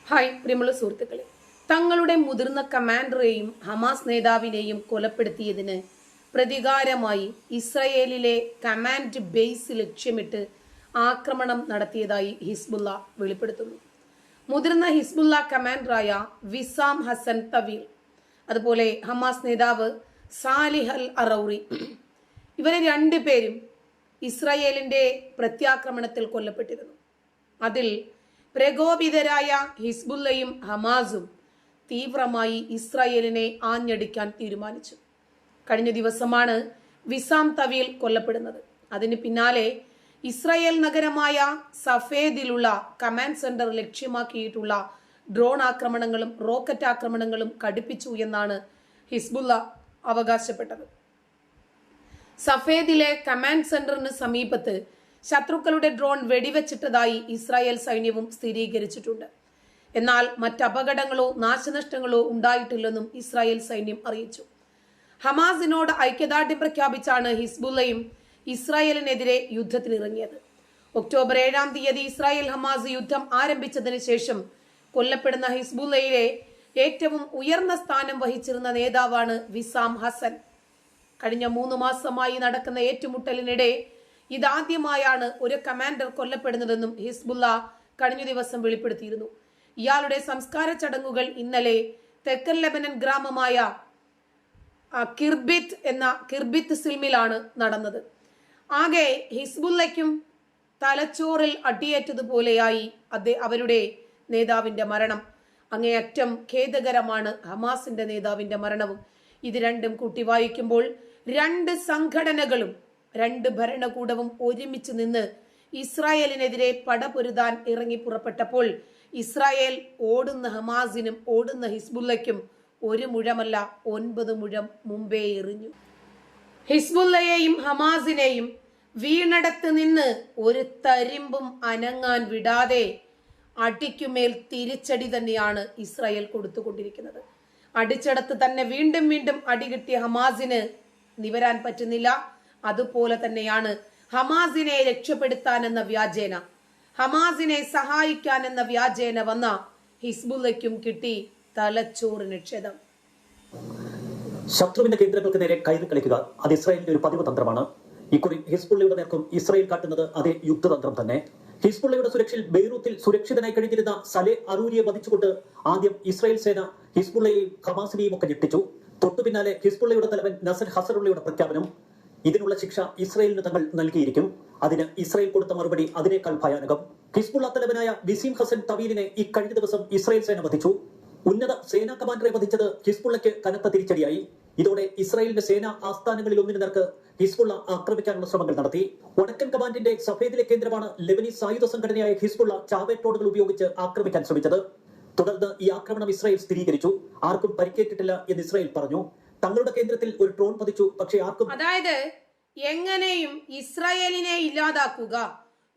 Hi പ്രിയമുള്ള സുഹൃത്തുക്കളെ, തങ്ങളുടെ മുതിർന്ന കമാൻഡറെയും ഹമാസ് നേതാവിനെയും കൊലപ്പെടുത്തിയതിന് പ്രതികാരമായി ഇസ്രയേലിലെ കമാൻഡ് ബേസ് ലക്ഷ്യമിട്ട് ആക്രമണം നടത്തിയതായി ഹിസ്ബുള്ള വെളിപ്പെടുത്തുന്നു. മുതിർന്ന ഹിസ്ബുള്ള കമാൻഡറായ വിസാം ഹസൻ തവീൽ, അതുപോലെ ഹമാസ് നേതാവ് സാലിഹ് അൽ അറൗറി, ഇവരെ രണ്ടുപേരും ഇസ്രയേലിന്റെ പ്രത്യാക്രമണത്തിൽ കൊല്ലപ്പെട്ടിരുന്നു. അതിൽ പ്രകോപിതരായ ഹിസ്ബുള്ളയും ഹമാസും തീവ്രമായി ഇസ്രായേലിനെ ആഞ്ഞടിക്കാൻ തീരുമാനിച്ചു. കഴിഞ്ഞ ദിവസമാണ് വിസാം തവീൽ കൊല്ലപ്പെടുന്നത്. അതിന് പിന്നാലെ ഇസ്രായേൽ നഗരമായ സഫേദിലുള്ള കമാൻഡ് സെന്റർ ലക്ഷ്യമാക്കിയിട്ടുള്ള ഡ്രോൺ ആക്രമണങ്ങളും റോക്കറ്റ് ആക്രമണങ്ങളും കടുപ്പിച്ചു എന്നാണ് ഹിസ്ബുള്ള അവകാശപ്പെട്ടത്. സഫേദിലെ കമാൻഡ് സെന്ററിന് സമീപത്ത് ശത്രുക്കളുടെ ഡ്രോൺ വെടിവെച്ചിട്ടതായി ഇസ്രായേൽ സൈന്യവും സ്ഥിരീകരിച്ചിട്ടുണ്ട്. എന്നാൽ മറ്റപകടങ്ങളോ നാശനഷ്ടങ്ങളോ ഉണ്ടായിട്ടില്ലെന്നും ഇസ്രായേൽ സൈന്യം അറിയിച്ചു. ഹമാസിനോട് ഐക്യദാർഢ്യം പ്രഖ്യാപിച്ചാണ് ഹിസ്ബുള്ളയും ഇസ്രായേലിനെതിരെ യുദ്ധത്തിനിറങ്ങിയത്. ഒക്ടോബർ 7-ാം തീയതി ഇസ്രായേൽ ഹമാസ് യുദ്ധം ആരംഭിച്ചതിന് ശേഷം കൊല്ലപ്പെടുന്ന ഹിസ്ബുള്ളയിലെ ഏറ്റവും ഉയർന്ന സ്ഥാനം വഹിച്ചിരുന്ന നേതാവാണ് വിസാം ഹസൻ. കഴിഞ്ഞ 3 മാസമായി നടക്കുന്ന ഏറ്റുമുട്ടലിനിടെ ഇതാദ്യമായാണ് ഒരു കമാൻഡർ കൊല്ലപ്പെടുന്നതെന്നും ഹിസ്ബുള്ള കഴിഞ്ഞ ദിവസം വെളിപ്പെടുത്തിയിരുന്നു. ഇയാളുടെ സംസ്കാര ചടങ്ങുകൾ ഇന്നലെ തെക്കൻ ലെബനൻ ഗ്രാമമായ കിർബിത്ത് സിൽമിലാണ് നടന്നത്. ആകെ ഹിസ്ബുള്ളയ്ക്കും തലച്ചോറിൽ അടിയേറ്റതുപോലെയായി അവരുടെ നേതാവിന്റെ മരണം. അങ്ങേയറ്റം ഖേദകരമാണ് ഹമാസിന്റെ നേതാവിന്റെ മരണവും. ഇത് രണ്ടും കൂട്ടി വായിക്കുമ്പോൾ രണ്ട് സംഘടനകളും രണ്ട് ഭരണകൂടവും ഒരുമിച്ച് നിന്ന് ഇസ്രായേലിനെതിരെ പടപൊരുതാൻ ഇറങ്ങി പുറപ്പെട്ടപ്പോൾ ഇസ്രായേൽ ഓടുന്ന ഹമാസിനും ഓടുന്ന ഹിസ്ബുള്ളയ്ക്കും 1 മുഴമല്ല 9 മുഴം മുമ്പേ എറിഞ്ഞു. ഹിസ്ബുള്ളയെയും ഹമാസിനെയും വീണടത്ത് നിന്ന് ഒരു തരിമ്പും അനങ്ങാൻ വിടാതെ അടിക്കുമേൽ തിരിച്ചടി തന്നെയാണ് ഇസ്രായേൽ കൊടുത്തുകൊണ്ടിരിക്കുന്നത്. അടിച്ചടത്ത് തന്നെ വീണ്ടും വീണ്ടും അടി കിട്ടിയ ഹമാസിന് നിവരാൻ പറ്റുന്നില്ല. അതുപോലെ തന്നെയാണ് ഹമാസിനെ രക്ഷപ്പെടുത്താൻ എന്ന വ്യാജേന, ഹമാസിനെ സഹായിക്കാൻ എന്ന വ്യാജേന വന്ന ഹിസ്ബുള്ളയ്ക്കും കിട്ടി തലച്ചോറിന് ക്ഷതം. ശത്രുവിന്റെ കേന്ദ്രങ്ങൾക്ക് നേരെ കയറി കളിക്കുക, അത് ഇസ്രായേലിന്റെ ഒരു പതിവ് തന്ത്രമാണ്. ഇക്കുറി ഹിസ്ബുള്ളയുടെ നേർക്കും ഇസ്രായേൽ കാട്ടുന്നത് അതേ യുദ്ധതന്ത്രം തന്നെ. ഹിസ്ബുള്ളയുടെ സുരക്ഷയിൽ ബെയ്റൂത്തിൽ സുരക്ഷിതനായി കഴിഞ്ഞിരുന്ന സലെ അറൂരിയെ വധിച്ചുകൊണ്ട് ആദ്യം ഇസ്രായേൽ സേന ഹിസ്ബുള്ളയെയും ഹമാസിനെയും ഒക്കെ ഞെട്ടിച്ചു. തൊട്ടു പിന്നാലെ ഹിസ്ബുള്ളയുടെ തലവൻ നസർ ഹസറുള്ളയുടെ പ്രഖ്യാപനം. ഇതിനുള്ള ശിക്ഷ ഇസ്രായേലിന് തങ്ങൾ നൽകിയിരിക്കും. അതിന് ഇസ്രായേൽ കൊടുത്ത മറുപടി അതിനേക്കാൾ ഭയാനകം. ഹിസ്ബുള്ള തലവനായ വിസീം ഹസൻ തവീലിനെ ഈ കഴിഞ്ഞ ദിവസം ഇസ്രായേൽ സേന വധിച്ചു. ഉന്നത സേനാ കമാൻഡറെ വധിച്ചത് ഹിസ്ബുള്ളയ്ക്ക് കനത്ത തിരിച്ചടിയായി. ഇതോടെ ഇസ്രായേലിന്റെ സേനാ ആസ്ഥാനങ്ങളിൽ ഒന്നിനു നേർക്ക് ഹിസ്ബുള്ള ആക്രമിക്കാനുള്ള ശ്രമങ്ങൾ നടത്തി. വടക്കൻ കമാൻഡിന്റെ സഫേദിലെ കേന്ദ്രമാണ് ലെബനീസ് സായുധ സംഘടനയായ ഹിസ്ബുള്ള ചാവേറ്റ് റോഡുകൾ ഉപയോഗിച്ച് ആക്രമിക്കാൻ ശ്രമിച്ചത്. തുടർന്ന് ഈ ആക്രമണം ഇസ്രായേൽ സ്ഥിരീകരിച്ചു. ആർക്കും പരിക്കേറ്റിട്ടില്ല എന്ന് ഇസ്രായേൽ പറഞ്ഞു. തങ്ങളുടെ കേന്ദ്രത്തിൽ ഒരു ഡ്രോൺ പതിച്ചു, പക്ഷേ ആർക്കും, അതായത് എങ്ങനെയും ഇസ്രായേലിനെ ഇല്ലാതാക്കുക,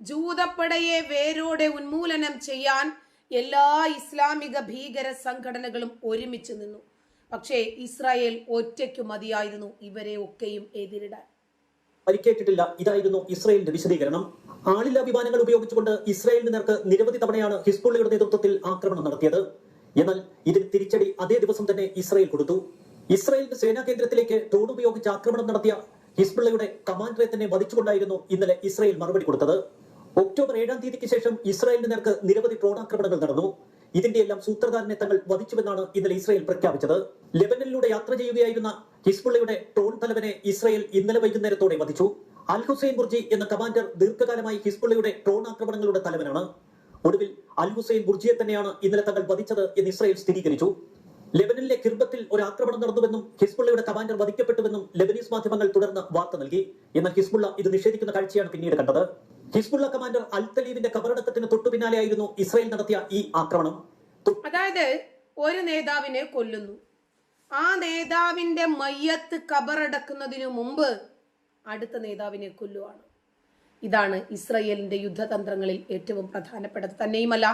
ജൂതപ്പടയെ വേരോടെ ഉന്മൂലനം ചെയ്യാൻ എല്ലാ ഇസ്ലാമിക ഭീകര സംഘടനകളും ഒരുമിച്ച് നിന്നു. പക്ഷേ ഇസ്രായേൽ ഒറ്റയ്ക്ക് മതിയായിരുന്നു ഇവരെ ഒക്കെയും എതിരിടാൻ. പരിക്കേറ്റിട്ടില്ല, ഇതായിരുന്നു ഇസ്രായേലിന്റെ വിശദീകരണം. ആളില്ലാ വിമാനങ്ങൾ ഉപയോഗിച്ചുകൊണ്ട് ഇസ്രായേലിന് നേർക്ക് നിരവധി തവണയാണ് ഹിസ്ബുള്ളയുടെ നേതൃത്വത്തിൽ ആക്രമണം നടത്തിയത്. എന്നാൽ ഇതിന് തിരിച്ചടി അതേ ദിവസം തന്നെ ഇസ്രായേൽ കൊടുത്തു. ഇസ്രായേലിന്റെ സേനാ കേന്ദ്രത്തിലേക്ക് ഡ്രോൺ ഉപയോഗിച്ച് ആക്രമണം നടത്തിയ ഹിസ്ബുള്ളയുടെ കമാൻഡറെ തന്നെ വധിച്ചുകൊണ്ടായിരുന്നു ഇന്നലെ ഇസ്രായേൽ മറുപടി കൊടുത്തത്. ഒക്ടോബർ 7-ാം തീയതിക്ക് ശേഷം ഇസ്രായേലിന് നേർക്ക് നിരവധി ഡ്രോൺ ആക്രമണങ്ങൾ നടന്നു. ഇതിന്റെയെല്ലാം സൂത്രധാരനെ തങ്ങൾ വധിച്ചുവെന്നാണ് ഇന്നലെ ഇസ്രായേൽ പ്രഖ്യാപിച്ചത്. ലെബനനിലൂടെ യാത്ര ചെയ്യുകയായിരുന്ന ഹിസ്ബുള്ളയുടെ ഡ്രോൺ തലവനെ ഇസ്രായേൽ ഇന്നലെ വൈകുന്നേരത്തോടെ വധിച്ചു. അൽ ഹുസൈൻ ബുർജി എന്ന കമാൻഡർ ദീർഘകാലമായി ഹിസ്ബുള്ളയുടെ ഡ്രോൺ ആക്രമണങ്ങളുടെ തലവനാണ്. ഒടുവിൽ അൽ ഹുസൈൻ ബുർജിയെ തന്നെയാണ് ഇന്നലെ തങ്ങൾ വധിച്ചത് എന്ന് ഇസ്രായേൽ സ്ഥിരീകരിച്ചു. ലെബനനിലെ കിർബത്തിൽ ഒരു ആക്രമണം നടന്നുവെന്നും ഹിസ്ബുള്ളയുടെ കമാൻഡർ വധിക്കപ്പെട്ടുവെന്നും ലെബനീസ് മാധ്യമങ്ങൾ തുടർന്ന് വാർത്ത നൽകി. എന്നാൽ ഹിസ്ബുള്ള ഇത് നിഷേധിക്കുന്ന കാഴ്ചയാണ് പിന്നീട് കണ്ടത്. ഹിസ്ബുള്ള കമാൻഡർ അൽ തലീബിന്റെ കബറടക്കത്തിന് തൊട്ടു പിന്നാലെയായിരുന്നു ഇസ്രായേൽ നടത്തിയ ഈ ആക്രമണം. അതായത് ഒരു നേതാവിനെ കൊല്ലുന്നു, ആ നേതാവിന്റെ മയ്യത്ത് കബറടക്കുന്നതിനു മുമ്പ് അടുത്ത നേതാവിനെ കൊല്ലുവാണ്. ഇതാണ് ഇസ്രായേലിന്റെ യുദ്ധതന്ത്രങ്ങളിൽ ഏറ്റവും പ്രധാനപ്പെട്ടത്. തന്നെയുമല്ല,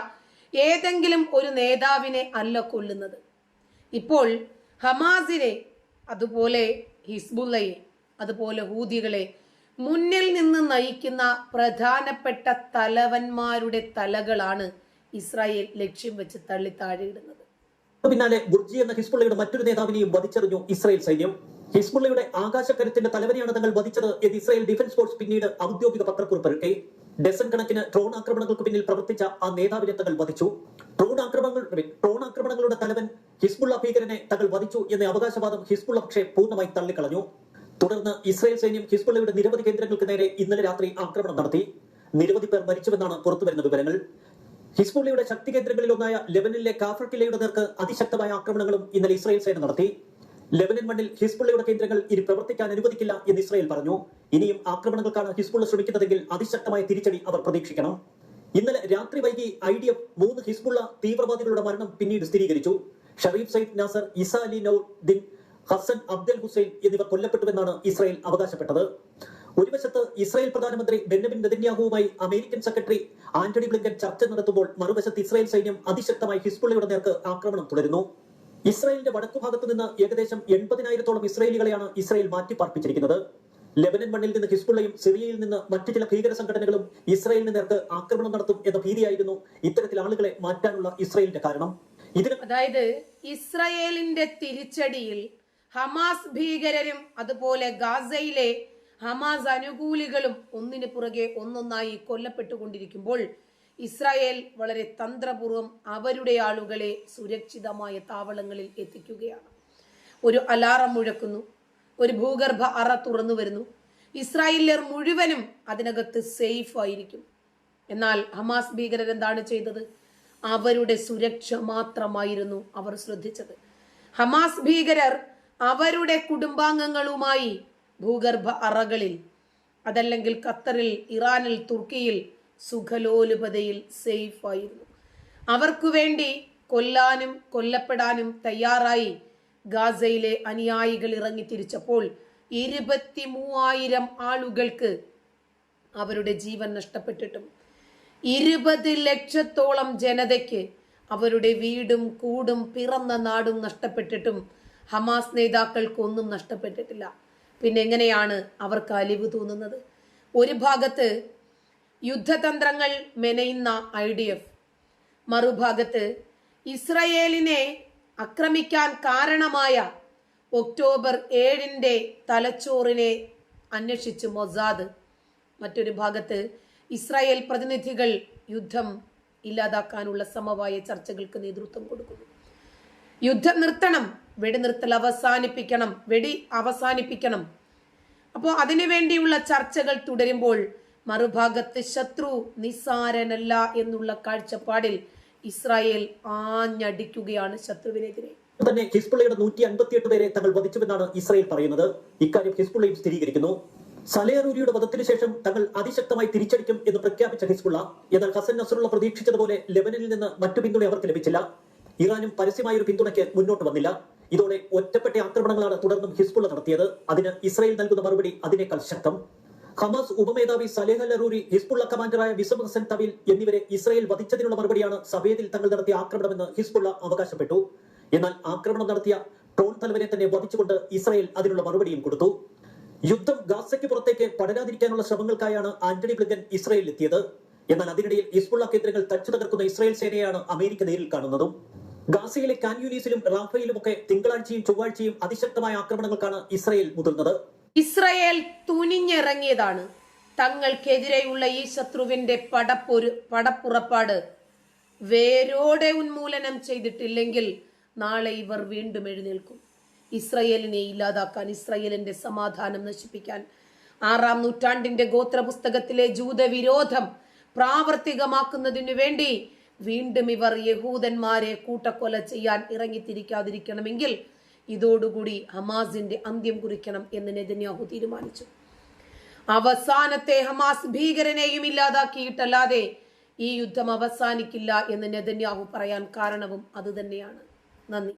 ഏതെങ്കിലും ഒരു നേതാവിനെ അല്ല കൊല്ലുന്നത്. ഇപ്പോൾ ഹമാസിനെ, അതുപോലെ ഹിസ്ബുള്ളയെ, അതുപോലെ ഹൂതികളെ മുന്നിൽ നിന്ന് നയിക്കുന്ന പ്രധാനപ്പെട്ട തലവന്മാരുടെ തലകളാണ് ഇസ്രായേൽ ലക്ഷ്യം വെച്ച് തള്ളി താഴെയിടുന്നത്. പിന്നാലെ ബുർജി എന്ന ഹിസ്ബുള്ളയുടെ മറ്റൊരു നേതാവിനെയും വധിച്ചെറിഞ്ഞു ഇസ്രായേൽ സൈന്യം. ഹിസ്ബുള്ളയുടെ ആകാശക്കരുത്തിന്റെ തലവനെയാണ് തങ്ങൾ വധിച്ചത് എന്ന് ഇസ്രായേൽ ഡിഫൻസ് ഫോഴ്സ് പിന്നീട് ഔദ്യോഗിക പത്രക്കുറിപ്പിറക്കി. ഡസൻ കണക്കിന് ഡ്രോൺ ആക്രമണങ്ങൾക്ക് പിന്നിൽ പ്രവർത്തിച്ച ആ നേതാവിനെ തങ്ങൾ വധിച്ചു. ഡ്രോൺ ആക്രമണങ്ങളുടെ തലവൻ ഹിസ്ബുള്ള ഭീകരനെ തങ്ങൾ വധിച്ചു എന്ന അവകാശവാദം ഹിസ്ബുള്ള പക്ഷേ പൂർണ്ണമായി തള്ളിക്കളഞ്ഞു. തുടർന്ന് ഇസ്രായേൽ സൈന്യം ഹിസ്ബുള്ളയുടെ നിരവധി കേന്ദ്രങ്ങൾക്ക് നേരെ ഇന്നലെ രാത്രി ആക്രമണം നടത്തി. നിരവധി പേർ മരിച്ചുവെന്നാണ് പുറത്തുവരുന്ന വിവരങ്ങൾ. ഹിസ്ബുള്ളയുടെ ശക്തി കേന്ദ്രങ്ങളിലൊന്നായ ലെബനനിലെ കാഫർ കില്ലയുടെ നേർക്ക് അതിശക്തമായ ആക്രമണങ്ങളും ഇന്നലെ ഇസ്രായേൽ സേന നടത്തി. ലെബനൻ മണ്ണിൽ ഹിസ്ബുള്ളയുടെ കേന്ദ്രങ്ങൾ ഇനി പ്രവർത്തിക്കാൻ അനുവദിക്കില്ല എന്ന് ഇസ്രായേൽ പറഞ്ഞു. ഇനിയും ആക്രമണങ്ങൾക്കാണ് ഹിസ്ബുള്ള ശ്രമിക്കുന്നതെങ്കിൽ അതിശക്തമായ തിരിച്ചടി അവർ പ്രതീക്ഷിക്കണം. ഇന്നലെ രാത്രി വൈകി IDF 3 ഹിസ്ബുള്ള തീവ്രവാദികളുടെ മരണം പിന്നീട് സ്ഥിരീകരിച്ചു. Sharif Sayyid Nasser, Isa Ali Nouruddin, Hassan Abdal Hussain എന്നിവർ കൊല്ലപ്പെട്ടുവെന്നാണ് ഇസ്രായേൽ അവകാശപ്പെട്ടത്. ഒരു വശത്ത് ഇസ്രായേൽ പ്രധാനമന്ത്രി ബെന്യമിൻ നെതന്യാഹുവുമായി അമേരിക്കൻ സെക്രട്ടറി ആന്റണി ബ്ലിങ്കൻ ചർച്ച നടത്തുമ്പോൾ മറുവശത്ത് ഇസ്രായേൽ സൈന്യം അതിശക്തമായി ഹിസ്ബുള്ളയുടെ നേർക്ക് ആക്രമണം തുടരുന്നു. ഇസ്രായേലിന്റെ വടക്കുഭാഗത്ത് നിന്ന് ഏകദേശം 80,000-ഓളം ഇസ്രായേലികളെയാണ് ഇസ്രായേൽ മാറ്റിപ്പാർപ്പിച്ചിരിക്കുന്നത്. ലെബനൻ മണ്ണിൽ നിന്ന് ഹിസ്ബുള്ളയും സിറിയയിൽ നിന്ന് മറ്റു ചില ഭീകര സംഘടനകളും ഇസ്രായേലിന് നേർക്ക് ആക്രമണം നടത്തും എന്ന ഭീതിയായിരുന്നു ഇത്തരത്തിൽ ആളുകളെ മാറ്റാനുള്ള ഇസ്രായേലിന്റെ കാരണം. അതായത് ഇസ്രായേലിന്റെ തിരിച്ചടിയിൽ ഹമാസ് ഭീകരരും അതുപോലെ ഗാസയിലെ ഹമാസ് അനുകൂലികളും ഒന്നിനു പുറകെ ഒന്നൊന്നായി കൊല്ലപ്പെട്ടുകൊണ്ടിരിക്കുമ്പോൾ ഇസ്രായേൽ വളരെ തന്ത്രപൂർവ്വം അവരുടെ ആളുകളെ സുരക്ഷിതമായ താവളങ്ങളിൽ എത്തിക്കുകയാണ്. ഒരു അലാറം മുഴക്കുന്നു, ഒരു ഭൂഗർഭ അറ തുറന്നു വരുന്നു. ഇസ്രായേലിയർ മുഴുവനും അതിനകത്ത് സേഫ് ആയിരിക്കും. എന്നാൽ ഹമാസ് ഭീകരർ എന്താണ് ചെയ്തത്? അവരുടെ സുരക്ഷ മാത്രമായിരുന്നു അവർ ശ്രദ്ധിച്ചത്. ഹമാസ് ഭീകരർ അവരുടെ കുടുംബാംഗങ്ങളുമായി ഭൂഗർഭ അറകളിൽ, അതല്ലെങ്കിൽ ഖത്തറിൽ, ഇറാനിൽ, തുർക്കിയിൽ സുഖലോലുപതയിൽ സേഫ് ആയിരുന്നു. അവർക്കു വേണ്ടി കൊല്ലാനും കൊല്ലപ്പെടാനും തയ്യാറായി ഗാസയിലെ അനുയായികൾ ഇറങ്ങി തിരിച്ചപ്പോൾ 23,000 ആളുകൾക്ക് അവരുടെ ജീവൻ നഷ്ടപ്പെട്ടിട്ടും 20 ലക്ഷത്തോളം ജനതയ്ക്ക് അവരുടെ വീടും കൂടും പിറന്ന നാടും നഷ്ടപ്പെട്ടിട്ടും ഹമാസ് നേതാക്കൾക്ക് ഒന്നും നഷ്ടപ്പെട്ടിട്ടില്ല. പിന്നെ എങ്ങനെയാണ് അവർക്ക് അലിവ് തോന്നുന്നത്? ഒരു ഭാഗത്ത് യുദ്ധതന്ത്രങ്ങൾ മെനയുന്ന IDF, മറുഭാഗത്ത് ഇസ്രായേലിനെ ആക്രമിക്കാൻ കാരണമായ ഒക്ടോബർ 7 തലച്ചോറിനെ അന്വേഷിച്ച് മൊസാദ്, മറ്റൊരു ഭാഗത്ത് ഇസ്രായേൽ പ്രതിനിധികൾ യുദ്ധം ഇല്ലാതാക്കാനുള്ള സമവായ ചർച്ചകൾക്ക് നേതൃത്വം കൊടുക്കുന്നു. യുദ്ധം നിർത്തണം, വെടിനിർത്തൽ അവസാനിപ്പിക്കണം. അപ്പോൾ അതിനുവേണ്ടിയുള്ള ചർച്ചകൾ തുടരുമ്പോൾ മറുഭാഗത്ത് ശത്രു നിസ്സാരനല്ല എന്നുള്ള കാഴ്ചപ്പാടിൽ ഇസ്രായേൽ ആഞ്ഞടിക്കുകയാണ് ശത്രുവിനെതിരെ. തന്നെ ഹിസ്ബുള്ളയുടെ 158 പേരെ തങ്ങൾ വധിച്ചുവെന്നാണ് ഇസ്രായേൽ പറയുന്നത്. ഇക്കാര്യം ഹിസ്ബുള്ളയും സ്ഥിരീകരിക്കുന്നു. സലേറൂരിയുടെ വധത്തിനു ശേഷം തങ്ങൾ അതിശക്തമായി തിരിച്ചടിക്കും എന്ന് പ്രഖ്യാപിച്ച ഹിസ്ബുള്ള, എന്നാൽ ഹസൻ നസറുള്ള പ്രതീക്ഷിച്ചതുപോലെ ലെബനനിൽ നിന്ന് മറ്റു പിന്തുണ അവർക്ക് ലഭിച്ചില്ല. ഇറാനും പരസ്യമായ ഒരു പിന്തുണയ്ക്ക് മുന്നോട്ട് വന്നില്ല. ഇതോടെ ഒറ്റപ്പെട്ട ആക്രമണങ്ങളാണ് തുടർന്നും ഹിസ്ബുള്ള നടത്തിയത്. അതിന് ഇസ്രായേൽ നൽകുന്ന മറുപടി അതിനേക്കാൾ ശക്തം. ഹമാസ് ഉപമേധാവി സലേഹ് അൽ അറൂരി, ഹിസ്ബുള്ള കമാൻഡറായ വിസം ഹസൻ തവീൽ എന്നിവരെ ഇസ്രായേൽ വധിച്ചതിനുള്ള മറുപടിയാണ് സബേദിൽ തങ്ങൾ നടത്തിയ ആക്രമണമെന്ന് ഹിസ്ബുള്ള അവകാശപ്പെട്ടു. എന്നാൽ ആക്രമണം നടത്തിയ ഡ്രോൺ തലവനെ തന്നെ വധിച്ചുകൊണ്ട് ഇസ്രായേൽ അതിനുള്ള മറുപടിയും കൊടുത്തു. യുദ്ധം ഗാസയ്ക്ക് പുറത്തേക്ക് പടരാതിരിക്കാനുള്ള ശ്രമങ്ങൾക്കായാണ് ആന്റണി ബ്ലിങ്കൻ ഇസ്രായേലിൽ എത്തിയത്. എന്നാൽ അതിനിടയിൽ ഹിസ്ബുള്ള കേന്ദ്രങ്ങൾ തച്ചു തകർക്കുന്ന ഇസ്രായേൽ സേനയാണ് അമേരിക്ക നേരിൽ കാണുന്നതും. ഗാസയിലെ കാൻ യൂനീസിലും റാഫയിലുമൊക്കെ തിങ്കളാഴ്ചയും ചൊവ്വാഴ്ചയും അതിശക്തമായ ആക്രമണങ്ങൾക്കാണ് ഇസ്രായേൽ മുതിർന്നത്. ഇസ്രായേൽ തുനിഞ്ഞിറങ്ങിയതാണ്. തങ്ങൾക്കെതിരെയുള്ള ഈ ശത്രുവിന്റെ പടപ്പുറപ്പാട് വേരോടെ ഉന്മൂലനം ചെയ്തിട്ടില്ലെങ്കിൽ നാളെ ഇവർ വീണ്ടും എഴുന്നേൽക്കും. ഇസ്രായേലിനെ ഇല്ലാതാക്കാൻ, ഇസ്രായേലിന്റെ സമാധാനം നശിപ്പിക്കാൻ, 6-ാം നൂറ്റാണ്ടിന്റെ ഗോത്രപുസ്തകത്തിലെ ജൂതവിരോധം പ്രാവർത്തികമാക്കുന്നതിനു വേണ്ടി വീണ്ടും ഇവർ യഹൂദന്മാരെ കൂട്ടക്കൊല ചെയ്യാൻ ഇറങ്ങിത്തിരിക്കാതിരിക്കണമെങ്കിൽ ഇതോടുകൂടി ഹമാസിന്റെ അന്ത്യം കുറിക്കണം എന്ന് നെതന്യാഹു തീരുമാനിച്ചു. അവസാനത്തെ ഹമാസ് ഭീകരനെയും ഇല്ലാതാക്കിയിട്ടല്ലാതെ ഈ യുദ്ധം അവസാനിക്കില്ല എന്ന് നെതന്യാഹു പറയാൻ കാരണവും അതുതന്നെയാണ്. നന്ദി.